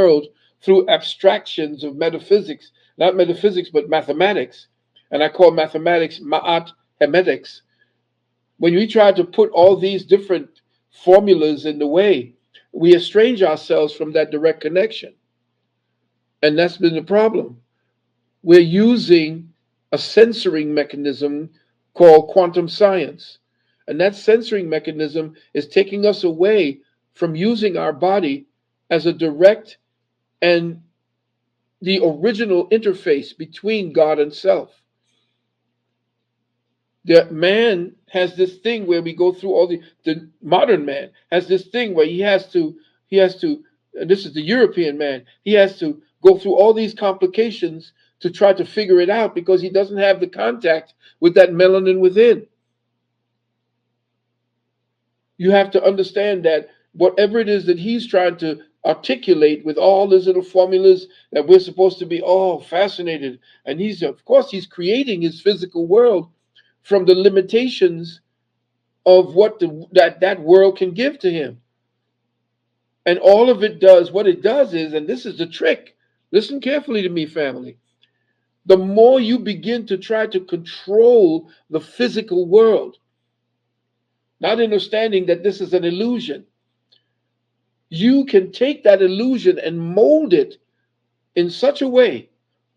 world through abstractions of metaphysics, not metaphysics, but mathematics. And I call mathematics ma'at hemetics. When we try to put all these different formulas in the way, we estrange ourselves from that direct connection. And that's been the problem. We're using a censoring mechanism called quantum science. And that censoring mechanism is taking us away from using our body as a direct and the original interface between God and self. The man has this thing where we go through all the modern man has this thing where he has to and this is the European man, he has to go through all these complications to try to figure it out because he doesn't have the contact with that melanin within. You have to understand that whatever it is that he's trying to articulate with all these little formulas that we're supposed to be all fascinated, and he's of course he's creating his physical world from the limitations of what that world can give to him. And all of it does, what it does is, and this is the trick, listen carefully to me, family. The more you begin to try to control the physical world, not understanding that this is an illusion, you can take that illusion and mold it in such a way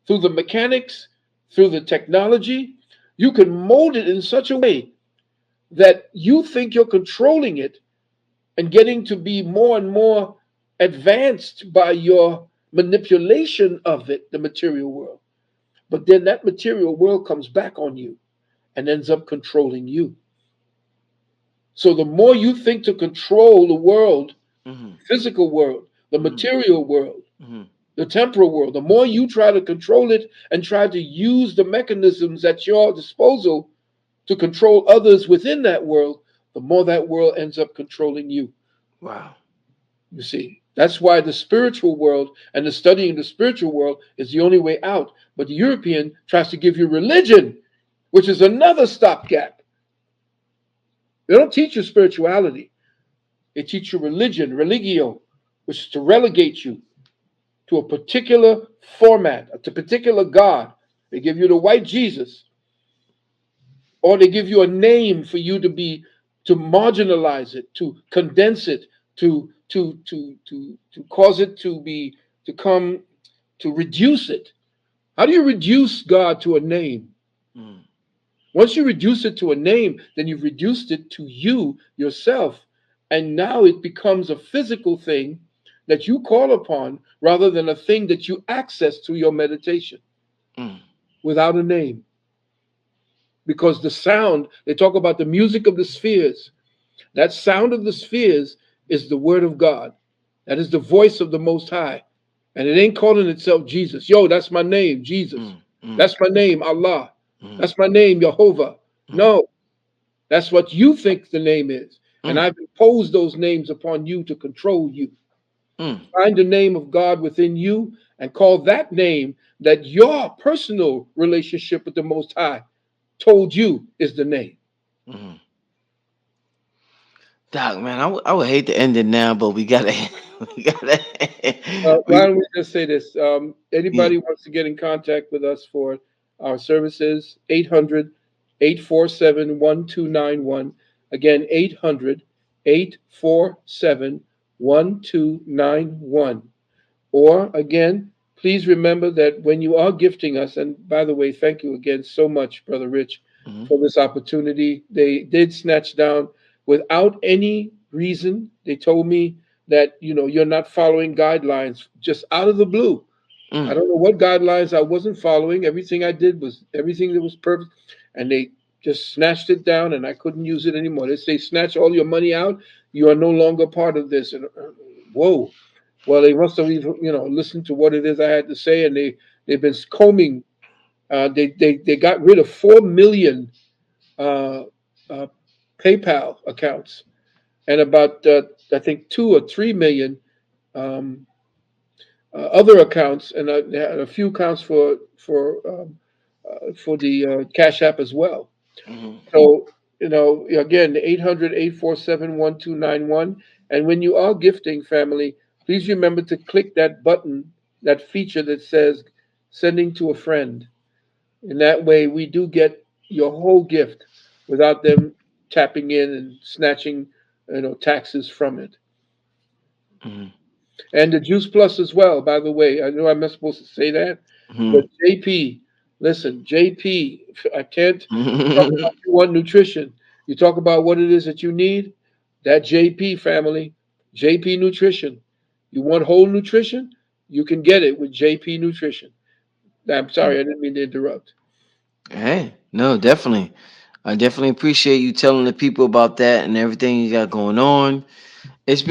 through the mechanics, through the technology. You can mold it in such a way that you think you're controlling it and getting to be more and more advanced by your manipulation of it, the material world. But then that material world comes back on you and ends up controlling you. So the more you think to control the world, Mm-hmm. physical world, the Mm-hmm. material world, Mm-hmm. the temporal world, the more you try to control it and try to use the mechanisms at your disposal to control others within that world, the more that world ends up controlling you. Wow. You see, that's why the spiritual world and the studying the spiritual world is the only way out. But the European tries to give you religion, which is another stopgap. They don't teach you spirituality. They teach you religion, religio, which is to relegate you to a particular format, a particular God. They give you the white Jesus, or they give you a name for you to be to marginalize it, to condense it, to cause it to be to come to reduce it. How do you reduce God to a name? Mm. Once you reduce it to a name, then you've reduced it to you yourself. And now it becomes a physical thing that you call upon rather than a thing that you access through your meditation Mm. without a name. Because the sound, they talk about the music of the spheres. That sound of the spheres is the word of God. That is the voice of the Most High. And it ain't calling itself Jesus. Yo, that's my name, Jesus. Mm. Mm. That's my name, Allah. Mm. That's my name, Jehovah. Mm. No, that's what you think the name is. And Mm. I've imposed those names upon you to control you. Mm. Find the name of God within you and call that name that your personal relationship with the Most High told you is the name. Mm. Doc, man, I would hate to end it now, but we gotta, we gotta, Why we, don't we just say this? yeah. Anybody wants to get in contact with us for our services, 800-847-1291. Again, 800-847-1291. Or again, please remember that when you are gifting us, and by the way, thank you again so much, Brother Rich, Mm-hmm. for this opportunity. They did snatch down without any reason. They told me that you're not following guidelines just out of the blue. I Mm. don't know what guidelines I wasn't following. Everything I did was everything that was perfect, and they just snatched it down, and I couldn't use it anymore. They say snatch all your money out. You are no longer part of this. And whoa. Well, they must have even, listened to what it is I had to say, and they've been combing. They got rid of 4 million uh, uh, PayPal accounts, and about I think 2 or 3 million um, other accounts, and they had a few accounts for the Cash App as well. Mm-hmm. So, again, the 800-847-1291. And when you are gifting, family, please remember to click that button, that feature that says sending to a friend. And that way we do get your whole gift without them tapping in and snatching, taxes from it. Mm-hmm. And the Juice Plus as well, by the way. I know I'm not supposed to say that, but JP, listen, JP, I can't talk Mm-hmm. about you want nutrition. You talk about what it is that you need. That JP family, JP Nutrition. You want whole nutrition? You can get it with JP Nutrition. I'm sorry, I didn't mean to interrupt. Hey, no, definitely. I definitely appreciate you telling the people about that and everything you got going on. It's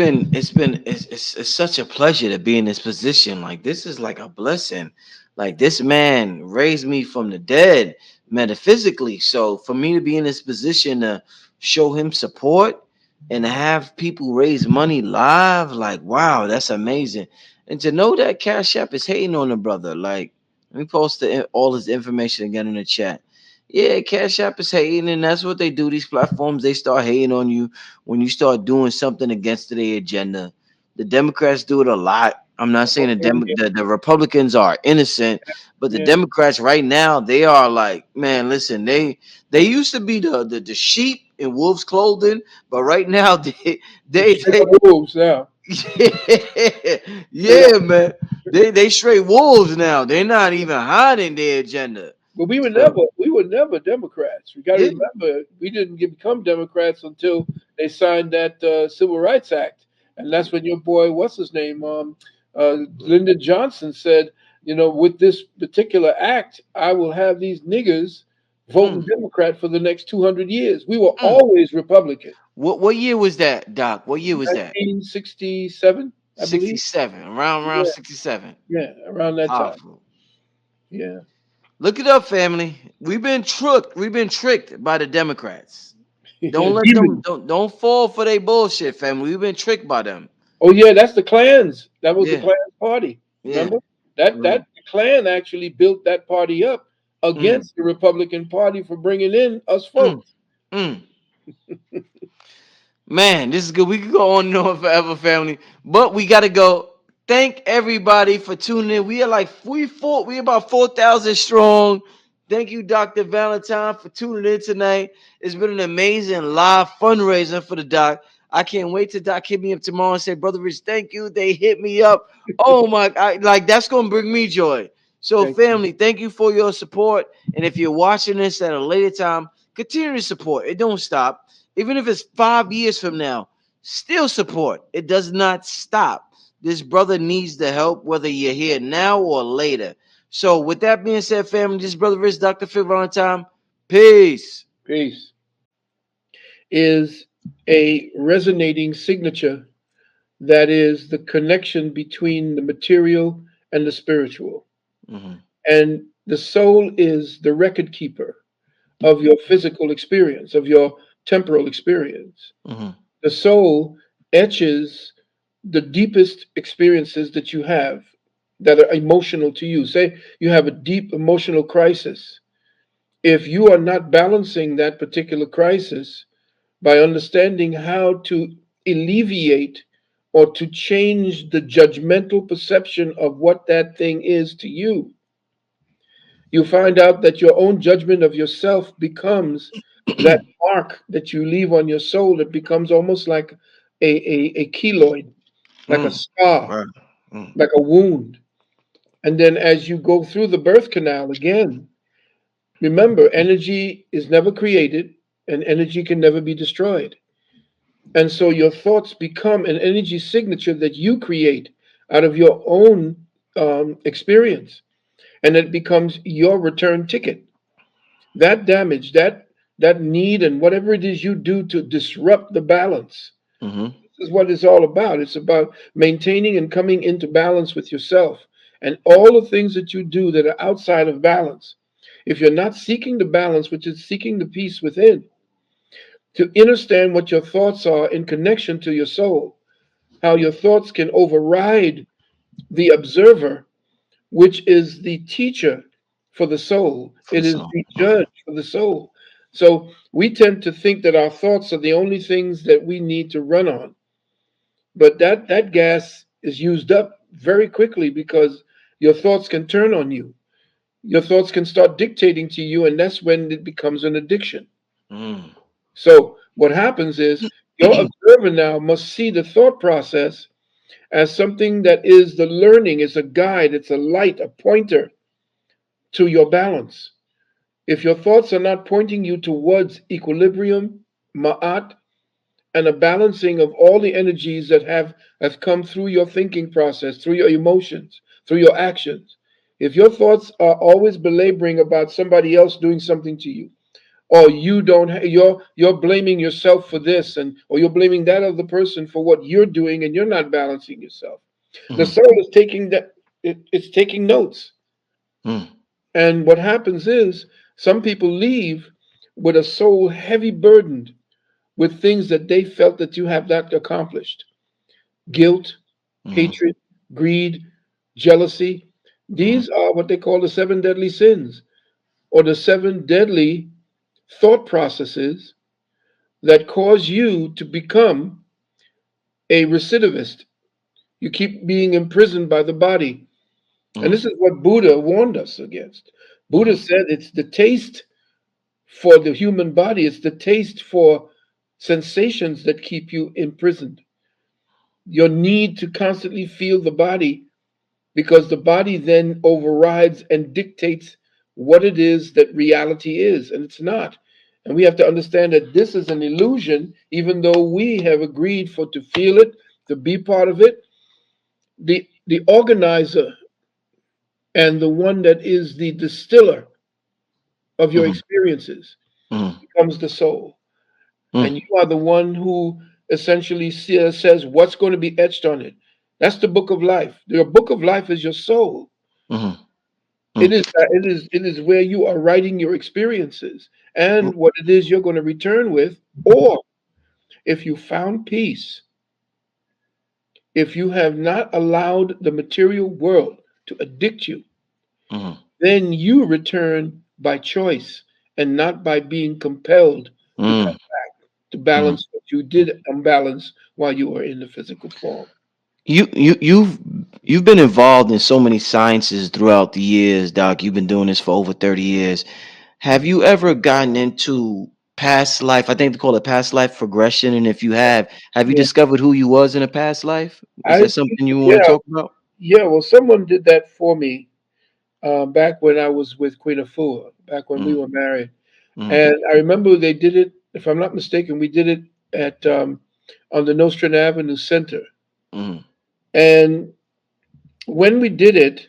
such a pleasure to be in this position. Like this is like a blessing. Like this man raised me from the dead metaphysically. So for me to be in this position to show him support and to have people raise money live, like wow, that's amazing. And to know that Cash App is hating on the brother, like let me post all his information again in the chat. Yeah, Cash App is hating, and that's what they do. These platforms, they start hating on you when you start doing something against their agenda. The Democrats do it a lot. I'm not saying the Republicans are innocent, but the Yeah. Democrats right now, they are like, man, listen, they used to be the sheep in wolves clothing, but right now They're they straight they up wolves now. yeah, Straight up. yeah, man. They straight wolves now. They're not even hiding their agenda. But So we were never Democrats. We got to yeah. remember, we didn't become Democrats until they signed that Civil Rights Act, and that's when your boy, what's his name, Lyndon Johnson said, with this particular act, I will have these niggers voting Mm, Democrat for the next 200 years. We were mm. always Republican. What year was that, Doc? What year was that? 1967, I believe. 67. Around Yeah, 67. yeah, around that time. Powerful. Yeah, Look it up, family. We've been tricked. We've been tricked by the Democrats. yeah, Don't let them demons. don't fall for their bullshit, family. We've been tricked by them. Oh yeah, that's the Klans. That was the Yeah, Klan party. yeah. Remember that Right. the Klan actually built that party up Mm, against the Republican Party for bringing in us mm, folks. mm. Man, this is good. We could go on and on forever, family. But we gotta go. Thank everybody for tuning in. We are like we about 4,000 strong. Thank you, Dr. Valentine, for tuning in tonight. It's been an amazing live fundraiser for the doc. I can't wait till Doc hit me up tomorrow and say, Brother Rich, thank you. They hit me up. Oh my, like that's gonna bring me joy. So, Thank you. family, thank you for your support. And if you're watching this at a later time, continue to support. It don't stop. Even if it's 5 years from now, still support. It does not stop. This brother needs the help, whether you're here now or later. So, with that being said, family, this is Brother Rich, Dr. Phil Valentine. Peace. Peace is a resonating signature that is the connection between the material and the spiritual. Hmm. And the soul is the record keeper of your physical experience, of your temporal experience. Hmm. The soul etches the deepest experiences that you have that are emotional to you. Say you have a deep emotional crisis. If you are not balancing that particular crisis by understanding how to alleviate or to change the judgmental perception of what that thing is to you, you find out that your own judgment of yourself becomes that mark that you leave on your soul. It becomes almost like a keloid, like a Mm. scar, Right. Mm. like a wound. And then as you go through the birth canal again, remember energy is never created and energy can never be destroyed. And so your thoughts become an energy signature that you create out of your own experience. And it becomes your return ticket. That damage, that need, and whatever it is you do to disrupt the balance. Hmm. This is what it's all about. It's about maintaining and coming into balance with yourself. And all the things that you do that are outside of balance. If you're not seeking the balance, which is seeking the peace within, to understand what your thoughts are in connection to your soul, how your thoughts can override the observer, which is the teacher for the soul. For the It is soul. the judge for the soul. So we tend to think that our thoughts are the only things that we need to run on. But that gas is used up very quickly because your thoughts can turn on you. Your thoughts can start dictating to you, and that's when it becomes an addiction. Mm. So what happens is your observer now must see the thought process as something that is the learning, it's a guide, it's a light, a pointer to your balance. If your thoughts are not pointing you towards equilibrium, ma'at, and a balancing of all the energies that have come through your thinking process, through your emotions, through your actions. If your thoughts are always belaboring about somebody else doing something to you, or you don't you're blaming yourself for this, and or you're blaming that other person for what you're doing, and you're not balancing yourself, the Mm. soul is taking it's taking notes. Mm. And what happens is some people leave with a soul heavy burdened with things that they felt that you have not accomplished: guilt, Mm. hatred, greed, jealousy. Mm. These are what they call the seven deadly sins, or the seven deadly thought processes that cause you to become a recidivist. You keep being imprisoned by the body. And Mm. this is what Buddha warned us against. Buddha Mm. said it's the taste for the human body, it's the taste for sensations that keep you imprisoned. Your need to constantly feel the body, because the body then overrides and dictates what it is that reality is, and it's not. And we have to understand that this is an illusion, even though we have agreed for to feel it, to be part of it. The organizer and the one that is the distiller of your Mm. experiences Mm. becomes the soul. Mm. And you are the one who essentially says what's going to be etched on it. That's the book of life. Your book of life is your soul. Mm. It Mm. is it is where you are writing your experiences and what it is you're going to return with. Or if you found peace, if you have not allowed the material world to addict you, Mm. then you return by choice and not by being compelled to Mm. come to Mm. balance what you did unbalance while you were in the physical form. You've been involved in so many sciences throughout the years, Doc. You've been doing this for over 30 years. Have you ever gotten into past life? I think they call it past life progression. And if you have you Yeah, discovered who you was in a past life? Is I that something you want to yeah talk about? yeah. Well, someone did that for me back when I was with Queen Afua, back when we Mm. were married. Mm. And I remember they did it, if I'm not mistaken, we did it at on the Nostrand Avenue Center. Mm. And when we did it,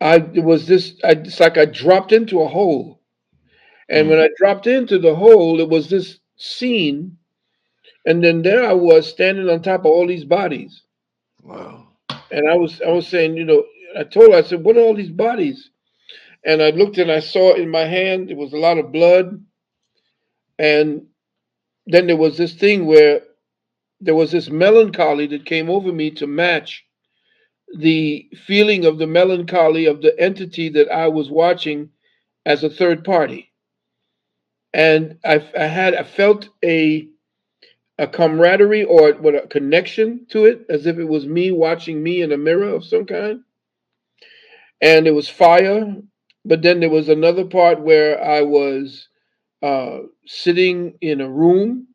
it was it's like I dropped into a hole. And Mm. when I dropped into the hole, it was this scene. And then there I was standing on top of all these bodies. Wow. And I was saying, I told her, I said, what are all these bodies? And I looked and I saw in my hand, it was a lot of blood. And then there was this thing where there was this melancholy that came over me to match the feeling of the melancholy of the entity that I was watching as a third party. And I felt a camaraderie, or what, a connection to it, as if it was me watching me in a mirror of some kind. And it was fire. But then there was another part where I was sitting in a room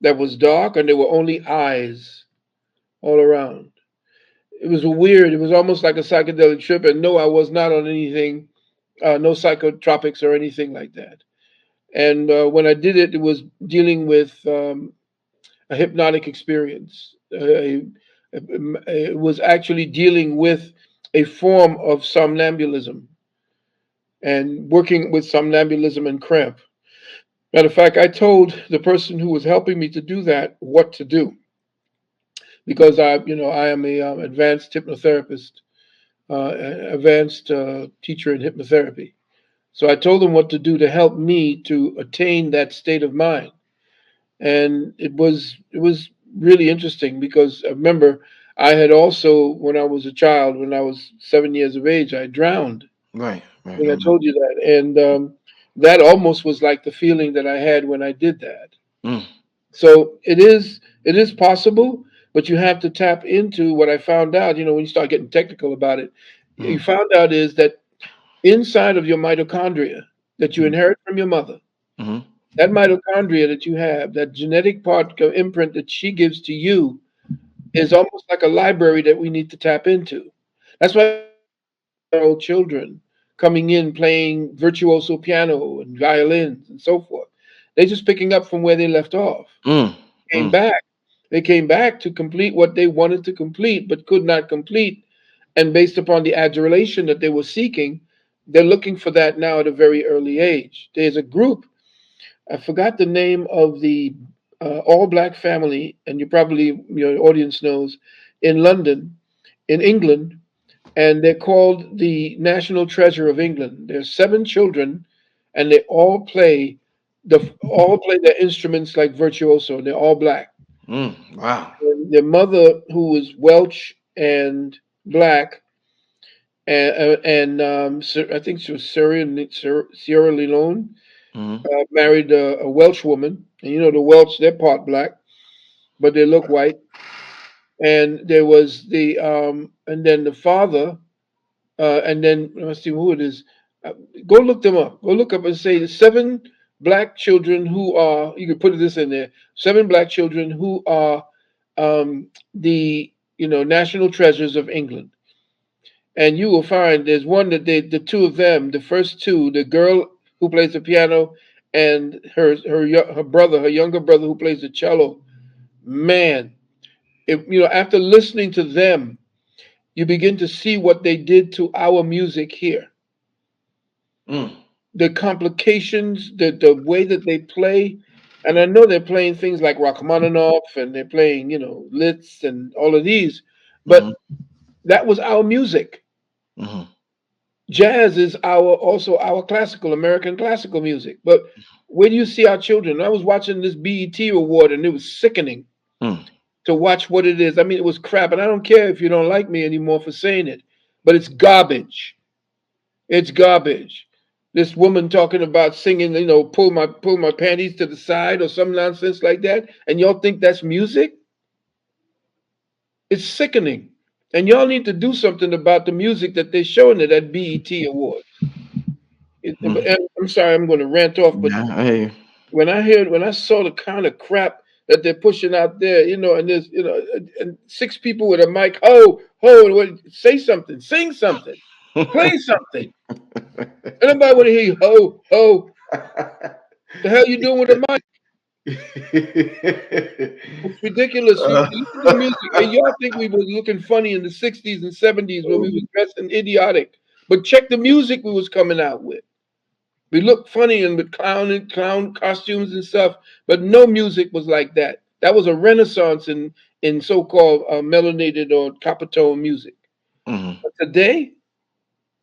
that was dark, and there were only eyes all around. It was weird. It was almost like a psychedelic trip. And no, I was not on anything, no psychotropics or anything like that. And when I did it, it was dealing with a hypnotic experience. It was actually dealing with a form of somnambulism and working with somnambulism and cramp. Matter of fact, I told the person who was helping me to do that what to do, because I am a advanced hypnotherapist, advanced teacher in hypnotherapy. So I told them what to do to help me to attain that state of mind. And it was really interesting, because I remember I had also, when I was a child, when I was 7 years of age, I drowned. Right. I Right. think I I remember. told you that. And that almost was like the feeling that I had when I did that. Mm. So it is possible. But you have to tap into what I found out. When you start getting technical about it, you Mm, found out is that inside of your mitochondria that you mm, inherit from your mother, mhm, that mitochondria that you have, that genetic part imprint that she gives to you, is almost like a library that we need to tap into. That's why you see these 7-year-old children coming in playing virtuoso piano and violins and so forth. They're just picking up from where they left off. mm, Came mm, back. They came back to complete what they wanted to complete but could not complete. And based upon the adulation that they were seeking, they're looking for that now at a very early age. There's a group, I forgot the name of the all black family, and you probably, your audience knows, in London, in England, and they're called the National Treasure of England. There's 7 children, and they all play their instruments like virtuoso. They're all black. mm. Wow. And their mother, who was Welsh and black, and I think she was Sierra Leone, Mm, married a Welsh woman, and the Welsh, they're part black, but they look white. And there was and then the father, and then let's see who it is. Uh, Go look them up. Go look up and say the 7 black children who are. You could put this in there. 7 black children who are the national treasures of England, and you will find there's one that the two of them, the first two, the girl who plays the piano, and her brother, her younger brother who plays the cello. Man, after listening to them, you begin to see what they did to our music here. mm, The complications, the way that they play, and I know they're playing things like Rachmaninoff, and they're playing Liszt and all of these, mhm, but that was our music. mhm, Jazz is our classical American classical music. But where do you see our children? I was watching this BET award, and it was sickening mm, to watch what it is. I mean, it was crap, and I don't care if you don't like me anymore for saying it, but it's garbage. It's garbage. This woman talking about singing, pull my panties to the side or some nonsense like that, and y'all think that's music? It's sickening. And y'all need to do something about the music that they're showing at that BET award. mm. I'm sorry, I'm going to rant off, but Yeah, I hear you. when I saw the kind of crap that they're pushing out there, and there's, and 6 people with a mic, say something, sing something, play something. And nobody want to hear you, the hell you doing with a mic? It's ridiculous. You look at the music, and y'all think we were looking funny in the '60s and '70s when we was dressing idiotic, but check the music we was coming out with. We looked funny and with clown costumes and stuff, but no music was like that. That was a renaissance in so-called melanated or copper tone music. Mhm. But today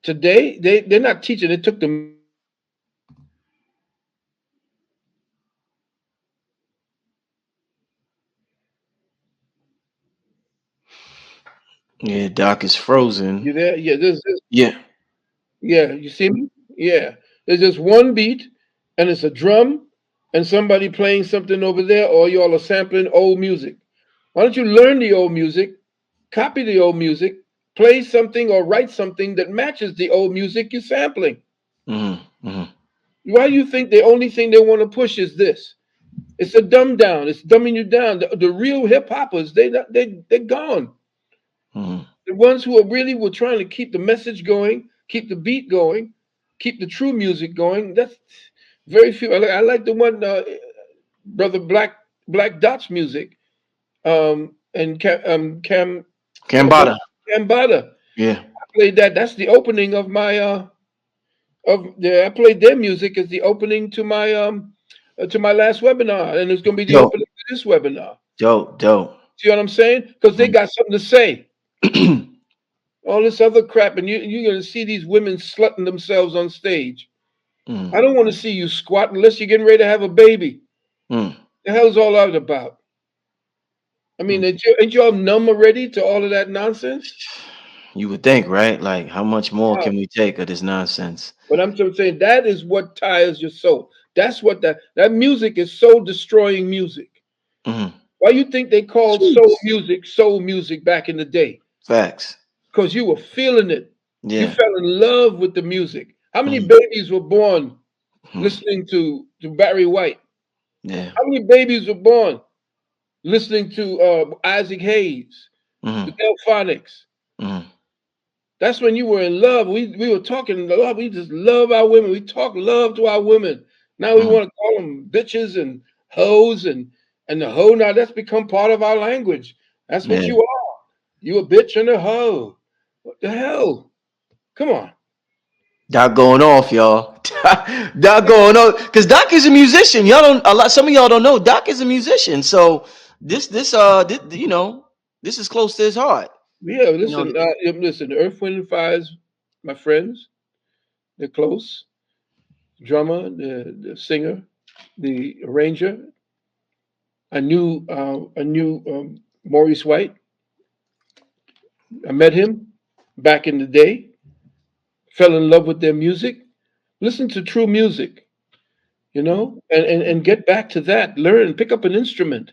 they're not teaching. They took the music and they made it into Yeah, Doc is frozen. you there? Yeah, this Yeah. yeah. You see me? Yeah. There's just one beat, and it's a drum, and somebody playing something over there, or y'all are sampling old music. Why don't you learn the old music, copy the old music, play something or write something that matches the old music you're sampling? Mhm, mhm, Why do you think the only thing they want to push is this? It's a dumb down. It's dumbing you down. The real hip hoppers, they're gone. mhm, The ones who are really were trying to keep the message going, keep the beat going, keep the true music going. That's very few. I like the one brother Black Dot's music. And Cambada. Cambada. Yeah. I played that. That's the opening of my I played their music as the opening to my last webinar, and it's going to be the Dope. opening to this webinar. Dope. Dope. See what I'm saying? Because they got something to say. Mm. All this other crap, and you're going to see these women slutting themselves on stage. Mm. I don't want to see you squat unless you're getting ready to have a baby. Mm. The hell's all that about? I Mm. mean, ain't y'all numb already to all of that nonsense? You would think, right? Like, how much more Wow. can we take of this nonsense? But I'm just saying that is what tires your soul. That's what that music is, soul destroying music. Mhm. Why you think they called Jeez. soul music back in the day? Facts. Because you were feeling it. You Yeah. fell in love with the music. How many Mm, babies were born mm, listening to Barry White? yeah. How many babies were born listening to Isaac Hayes, the Mm, Delphonics? mm, That's when you were in love. We were talking love. We just love our women. We talk love to our women. Now we mm, want to call them bitches and hoes and the hoe. Now that's become part of our language. That's what yeah. you are. You a bitch and a hoe. What the hell? Come on. Doc going off, y'all. Doc going off because Doc is a musician. Y'all don't a lot. Some of y'all don't know Doc is a musician. So this is close to his heart. Yeah, You know. listen. Earth, Wind, and Fire's my friends. They're close. Drummer, the singer, the arranger. I knew Maurice White. I met him back in the day. Fell in love with their music. Listen to true music, and get back to that. Learn, pick up an instrument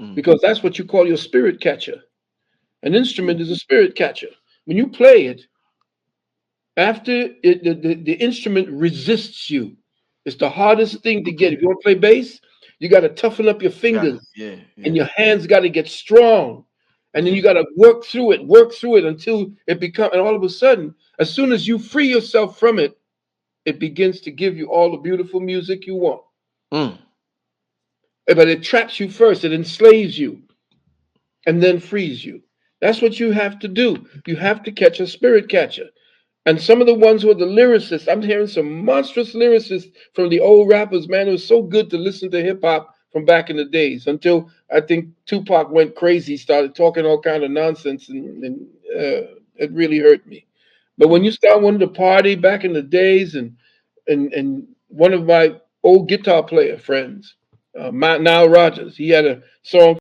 Mm, because that's what you call your spirit catcher. An instrument is a spirit catcher. When you play it, after it, the instrument resists you. It's the hardest thing to get. If you want to play bass, you got to toughen up your got it. fingers Yeah. and Yeah. your hands got to get strong. And then Yeah. you got to work through it until it becomes, and all of a sudden, as soon as you free yourself from it, it begins to give you all the beautiful music you want. Mm, But it traps you first, it enslaves you, and then frees you. That's what you have to do. You have to catch a spirit catcher. And some of the ones who are the lyricists, I'm hearing some monstrous lyricists from the old rappers, man. It was so good to listen to hip hop from back in the days until I think Tupac went crazy, started talking all kind of nonsense, and it really hurt me. But when mm. you start wanting to party back in the days, and one of my old guitar player friends, Nile Rodgers, he had a song